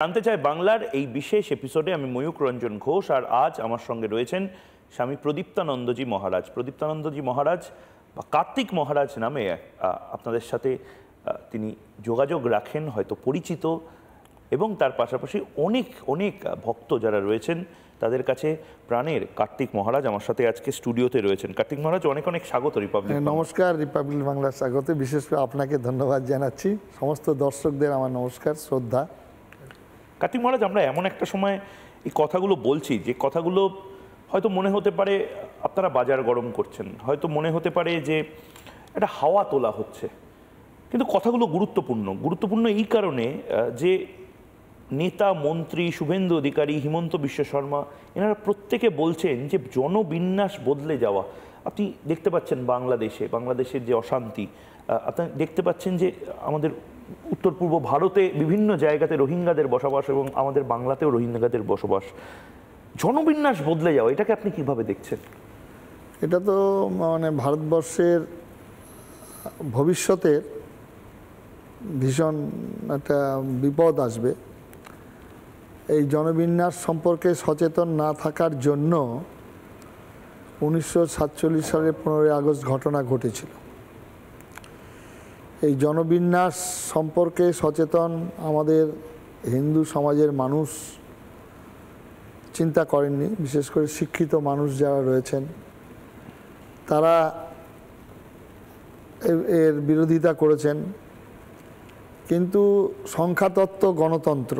জানতে চাই বাংলার এই বিশেষ এপিসোডে আমি ময়ূক রঞ্জন ঘোষ, আর আজ আমার সঙ্গে রয়েছেন স্বামী প্রদীপ্তানন্দজি মহারাজ। প্রদীপ্তানন্দজি মহারাজ বা কার্তিক মহারাজ নামে আপনাদের সাথে তিনি যোগাযোগ রাখেন, হয়তো পরিচিত, এবং তার পাশাপাশি অনেক অনেক ভক্ত যারা রয়েছেন তাদের কাছে প্রাণের কার্তিক মহারাজ আমার সাথে আজকে স্টুডিওতে রয়েছেন। কার্তিক মহারাজ, অনেক অনেক স্বাগত রিপাবলিক। নমস্কার, রিপাবলিক বাংলার স্বাগত। বিশেষ করে আপনাকে ধন্যবাদ জানাচ্ছি, সমস্ত দর্শকদের আমার নমস্কার, শ্রদ্ধা। কার্তিক মহারাজ, আমরা এমন একটা সময় এই কথাগুলো বলছি যে কথাগুলো হয়তো মনে হতে পারে আপনারা বাজার গরম করছেন, হয়তো মনে হতে পারে যে একটা হাওয়া তোলা হচ্ছে, কিন্তু কথাগুলো গুরুত্বপূর্ণ এই কারণে যে নেতা, মন্ত্রী, শুভেন্দু অধিকারী, হিমন্ত বিশ্ব শর্মা, এনারা প্রত্যেকে বলছেন যে জনবিন্যাস বদলে যাওয়া। আপনি দেখতে পাচ্ছেন বাংলাদেশের যে অশান্তি, আপনি দেখতে পাচ্ছেন যে আমাদের উত্তর পূর্ব ভারতে বিভিন্ন জায়গাতে রোহিঙ্গাদের বসবাস এবং আমাদের বাংলাতেও রোহিঙ্গাদের বসবাস। জনবিন্যাস বদলে যাওয়া, এটাকে আপনি কিভাবে দেখছেন? এটা তো মানে ভারতবর্ষের ভবিষ্যতের ভীষণ একটা বিপদ আসবে। এই জনবিন্যাস সম্পর্কে সচেতন না থাকার জন্য 1947 সালের 15ই আগস্ট ঘটনা ঘটেছিল। এই জনবিন্যাস সম্পর্কে সচেতন আমাদের হিন্দু সমাজের মানুষ চিন্তা করেননি, বিশেষ করে শিক্ষিত মানুষ যারা রয়েছেন তারা এর বিরোধিতা করেছেন। কিন্তু সংখ্যাতত্ত্ব গণতন্ত্র,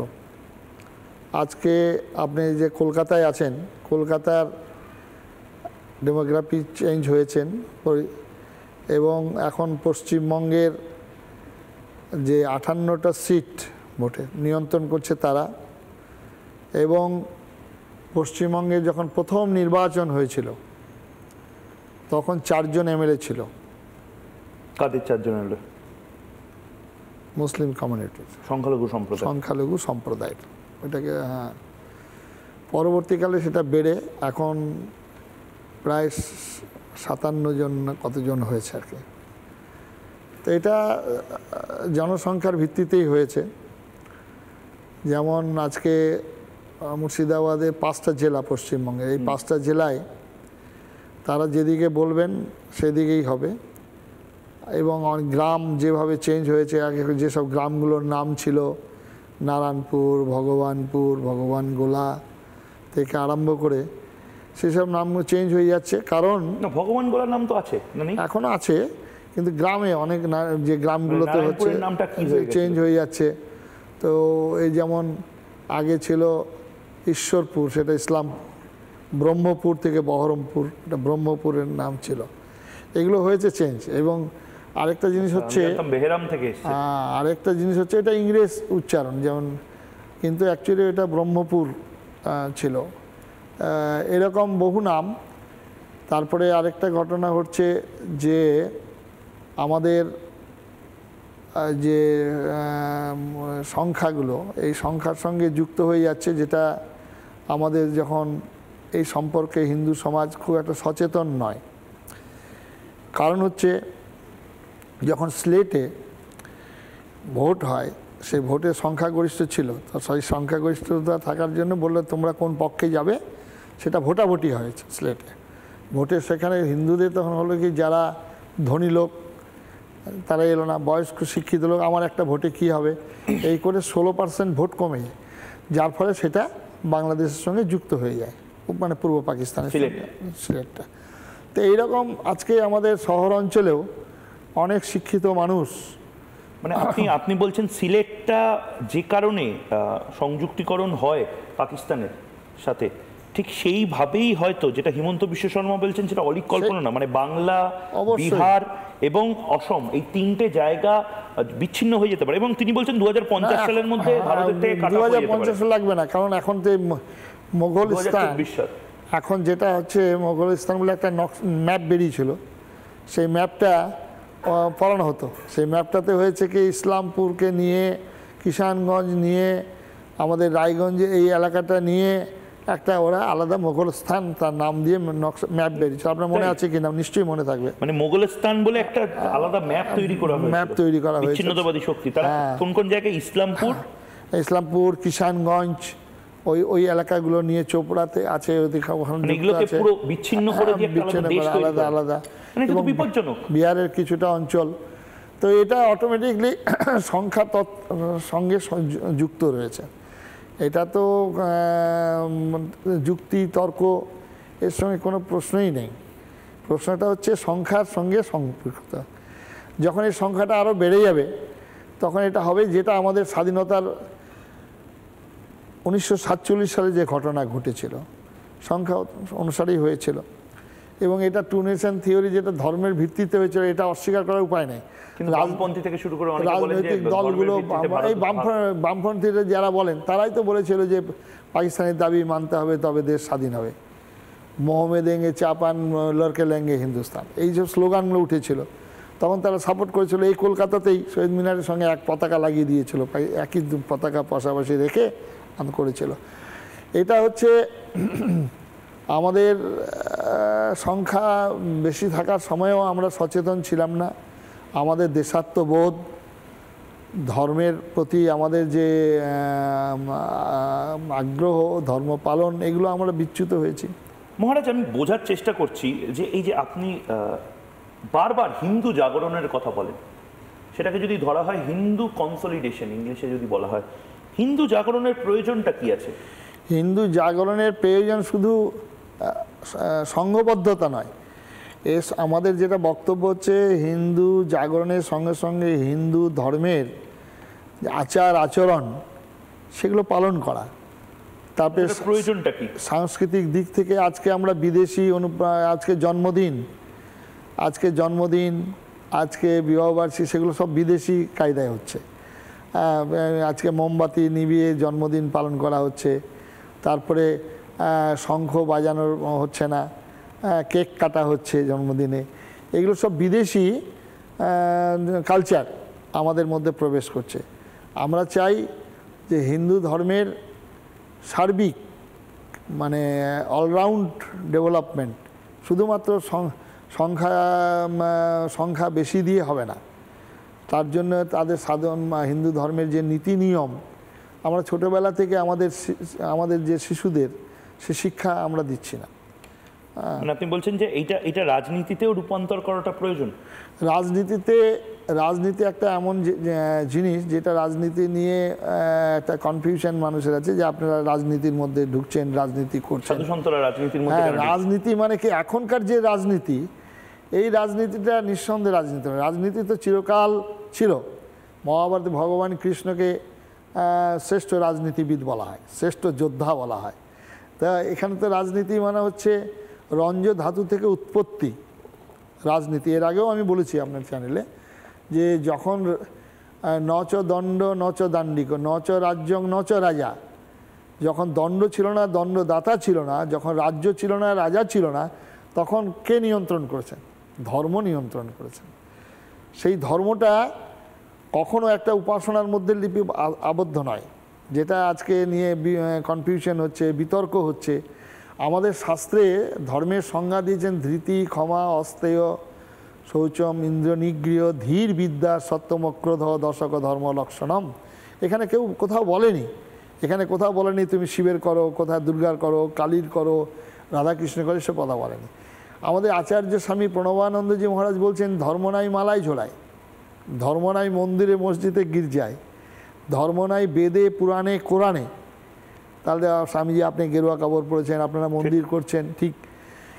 আজকে আপনি যে কলকাতায় আছেন, কলকাতার ডেমোগ্রাফি চেঞ্জ হয়েছেন এবং এখন পশ্চিমবঙ্গের যে 58টা সিট ভোটে নিয়ন্ত্রণ করছে তারা। এবং পশ্চিমবঙ্গে যখন প্রথম নির্বাচন হয়েছিল তখন 4 জন এমএলএ ছিল। কাদের 4 জন এমএলএ? মুসলিম কমিউনিটির, সংখ্যালঘু সম্প্রদায়ের ওইটাকে। হ্যাঁ, পরবর্তীকালে সেটা বেড়ে এখন প্রায় 57 জন না কতজন হয়েছে আর কি। তো এটা জনসংখ্যার ভিত্তিতেই হয়েছে। যেমন আজকে মুর্শিদাবাদে 5টা জেলা পশ্চিমবঙ্গে, এই 5টা জেলায় তারা যেদিকে বলবেন সেদিকেই হবে। এবং গ্রাম যেভাবে চেঞ্জ হয়েছে, আগে যেসব গ্রামগুলোর নাম ছিল নারায়ণপুর, ভগবানপুর, ভগবানগোলা থেকে আরম্ভ করে সেসব নামগুলো চেঞ্জ হয়ে যাচ্ছে। কারণ ভগবানগোলার নাম তো আছে, এখনো আছে, কিন্তু গ্রামে অনেক যে গ্রামগুলোতে হচ্ছে চেঞ্জ হয়ে যাচ্ছে। তো এই যেমন আগে ছিল ঈশ্বরপুর, সেটা ইসলাম, ব্রহ্মপুর থেকে বহরমপুর, এটা ব্রহ্মপুরের নাম ছিল। এগুলো হয়েছে চেঞ্জ। এবং আরেকটা জিনিস হচ্ছে এটা ইংরেজ উচ্চারণ, যেমন, কিন্তু অ্যাকচুয়ালি এটা ব্রহ্মপুর ছিল। এরকম বহু নাম। তারপরে আরেকটা ঘটনা হচ্ছে যে আমাদের যে সংখ্যাগুলো, এই সংখ্যার সঙ্গে যুক্ত হয়ে যাচ্ছে, যেটা আমাদের যখন এই সম্পর্কে হিন্দু সমাজ খুব একটা সচেতন নয়। কারণ হচ্ছে যখন স্লেটে ভোট হয়, সেই ভোটের সংখ্যাগরিষ্ঠ ছিল, তো সেই সংখ্যাগরিষ্ঠতা থাকার জন্য বললো তোমরা কোন পক্ষে যাবে, সেটা ভোটাভুটি হয়েছে স্লেটে। ভোটে সেখানে হিন্দুদের তখন হলো কি, যারা ধনী লোক তারা এলো না, বয়স্ক শিক্ষিত লোক, আমার একটা ভোটে কি হবে, এই করে 16% ভোট কমে যায়, যার ফলে সেটা বাংলাদেশের সঙ্গে যুক্ত হয়ে যায়, মানে পূর্ব পাকিস্তানের সিলেটটা। তো এইরকম আজকে আমাদের শহর অঞ্চলেও অনেক শিক্ষিত মানুষ, মানে আপনি বলছেন সিলেটটা যে কারণে সংযুক্তিকরণ হয় পাকিস্তানের সাথে, ঠিক সেইভাবেই হয়তো যেটা হিমন্ত বিশ্ব শর্মা বলছেন সেটা অলীক কল্পনা না, মানে বাংলা, বিহার এবং অসম, এই 3টে জায়গা বিচ্ছিন্ন হয়ে যেতে পারে। এবং তিনি বলছেন 2050 সালের মধ্যে ভারতের থেকে 2050 লাগবে না, কারণ এখন তো মোগলিস্তান, এখন যেটা হচ্ছে মোগলিস্তান বলে একটা ম্যাপ বেরিয়েছিল, সেই ম্যাপটা পড়ানো হতো। সেই ম্যাপটাতে হয়েছে কি, ইসলামপুরকে নিয়ে, কিষানগঞ্জ নিয়ে, আমাদের রায়গঞ্জে এই এলাকাটা নিয়ে একটা ওরা আলাদা মোগলস্থান তার নাম দিয়ে ম্যাপ বেরিয়েছে। আপনার মনে আছে কিনা? নিশ্চয়ই মনে থাকবে। মানে মোগলস্থান বলে একটা আলাদা ম্যাপ তৈরি করা হয়েছে, বিচ্ছিন্নতাবাদী শক্তি। তারা কোন কোন জায়গায় ইসলামপুর ইসলামপুর, কিষানগঞ্জ, ওই ওই এলাকাগুলো নিয়ে চোপড়াতে আছে, ওখানে এগুলোকে পুরো বিচ্ছিন্ন করে দিয়ে একটা আলাদা দেশ তৈরি আলাদা করা। আলাদা, মানে এটা তো বিপজ্জনক। বিহারের কিছুটা অঞ্চল, তো এটা অটোমেটিকলি সংখ্যা সঙ্গে যুক্ত রয়েছে। এটা তো যুক্তি তর্ক এর সঙ্গে কোনো প্রশ্নই নেই। প্রশ্নটা হচ্ছে সংখ্যার সঙ্গে সম্পৃক্ত। যখন এই সংখ্যাটা আরও বেড়ে যাবে তখন এটা হবে যেটা আমাদের স্বাধীনতার 1947 সালে যে ঘটনা ঘটেছিল সংখ্যা অনুসারেই হয়েছিল, এবং এটা টু নেশন থিওরি যেটা ধর্মের ভিত্তিতে হয়েছিল এটা অস্বীকার করার উপায় নেই। রাজপন্থী থেকে শুরু করে অনেকে বলেন যে রাজনৈতিক দলগুলো, এই বামপন্থীরা যারা বলেন তারাই তো বলেছিল যে পাকিস্তানের দাবি মানতে হবে তবে দেশ স্বাধীন হবে, মোহাম্মদেঙ্গে চাপান লড়কে লেঙ্গে হিন্দুস্তান, এই যে স্লোগানগুলো উঠেছিল তখন তারা সাপোর্ট করেছিল। এই কলকাতাতেই শহীদ মিনারের সঙ্গে এক পতাকা লাগিয়ে দিয়েছিল, একই পতাকা পাশাপাশি রেখে করেছিল। এটা হচ্ছে আমাদের সংখ্যা বেশি থাকার সময়েও আমরা সচেতন ছিলাম না। আমাদের দেশাত্মবোধ, ধর্মের প্রতি আমাদের যে আগ্রহ, ধর্ম পালন, এগুলো আমরা বিচ্যুত হয়েছি। মহারাজ, আমি বোঝার চেষ্টা করছি যে এই যে আপনি বারবার হিন্দু জাগরণের কথা বলেন, সেটাকে যদি ধরা হয় হিন্দু কনসলিডেশন ইংলিশে যদি বলা হয়, হিন্দু জাগরণের প্রয়োজনটা কি আছে? হিন্দু জাগরণের প্রয়োজন শুধু সংঘবদ্ধতা নয়, আমাদের যেটা বক্তব্য হচ্ছে হিন্দু জাগরণের সঙ্গে সঙ্গে হিন্দু ধর্মের আচার আচরণ জেগুলো পালন করা। তারপরে প্রয়োজনটা কি? সাংস্কৃতিক দিক থেকে আজকে আমরা বিদেশি আজকে জন্মদিন, আজকে বিবাহবার্ষিকী, সেগুলো সব বিদেশি কায়দায় হচ্ছে। আজকে মোমবাতি নিভিয়ে জন্মদিন পালন করা হচ্ছে, তারপরে শঙ্খ বাজানো হচ্ছে না, কেক কাটা হচ্ছে জন্মদিনে, এগুলো সব বিদেশি কালচার আমাদের মধ্যে প্রবেশ করছে। আমরা চাই যে হিন্দু ধর্মের সার্বিক মানে অলরাউন্ড ডেভেলপমেন্ট, শুধুমাত্র সংখ্যা বেশি দিয়ে হবে না। তার জন্য তাদের হিন্দু ধর্মের যে নীতি নিয়ম আমরা ছোটোবেলা থেকে আমাদের যে শিশুদের সে শিক্ষা আমরা দিচ্ছি না। মানে আপনি বলছেন যে এটা রাজনীতিতেও রূপান্তর করাটা প্রয়োজন? রাজনীতি একটা এমন জিনিস যেটা রাজনীতি নিয়ে একটা কনফিউশন মানুষের আছে যে আপনারা রাজনীতির মধ্যে ঢুকছেন, রাজনীতি করছেন। হ্যাঁ, রাজনীতি মানে কি এখনকার যে রাজনীতি, এই রাজনীতিটা নিঃসন্দেহে রাজনীতি। রাজনীতি তো চিরকাল ছিল। মহাভারতে ভগবান কৃষ্ণকে শ্রেষ্ঠ রাজনীতিবিদ বলা হয়, শ্রেষ্ঠ যোদ্ধা বলা হয়। তা এখানে তো রাজনীতি মানে হচ্ছে রঞ্জ ধাতু থেকে উৎপত্তি রাজনীতি। এর আগেও আমি বলেছি আপনার চ্যানেলে যে যখন নচ দণ্ড নচ দাণ্ডিক নচ রাজ্যং নচ রাজা, যখন দণ্ড ছিল না, দণ্ডদাতা ছিল না, যখন রাজ্য ছিল না, রাজা ছিল না, তখন কে নিয়ন্ত্রণ করেছেন? ধর্ম নিয়ন্ত্রণ করেছেন। সেই ধর্মটা কখনো একটা উপাসনার মধ্যে আবদ্ধ নয়, যেটা আজকে নিয়ে কনফিউশন হচ্ছে, বিতর্ক হচ্ছে। আমাদের শাস্ত্রে ধর্মের সংজ্ঞা দিয়েছেন ধৃতি, ক্ষমা, অস্তেয়, শৌচম, ইন্দ্র নিগৃহ, ধীর বিদ্যা, সত্যমক্রোধ, দশক ধর্ম লক্ষণম। এখানে কেউ কোথাও বলেনি, তুমি শিবের করো, কোথায় দুর্গার করো, কালীর করো, রাধাকৃষ্ণ করো, সে কথা বলেনি। আমাদের আচার্য স্বামী প্রণবানন্দজি মহারাজ বলছেন ধর্ম নাই মালায় ঝোলায়, ধর্ম নাই মন্দিরে মসজিদে গির্জায়, ধর্ম নাই বেদে পুরাণে কোরআনে। তাহলে স্বামীজি আপনি গেরুয়া কাপড় পরেছেন, আপনারা মন্দির করছেন, ঠিক,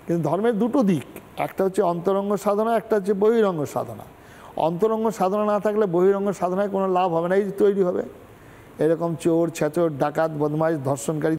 কিন্তু ধর্মের দুটো দিক, একটা হচ্ছে অন্তরঙ্গ সাধনা, একটা হচ্ছে বহিরঙ্গ সাধনা। অন্তরঙ্গ সাধনা না থাকলে বহিরঙ্গ সাধনায় কোনো লাভ হবে না। এই তৈরি হবে এরকম চোর, ছেচর, ডাকাত, বদমাইশ, ধর্ষণকারী।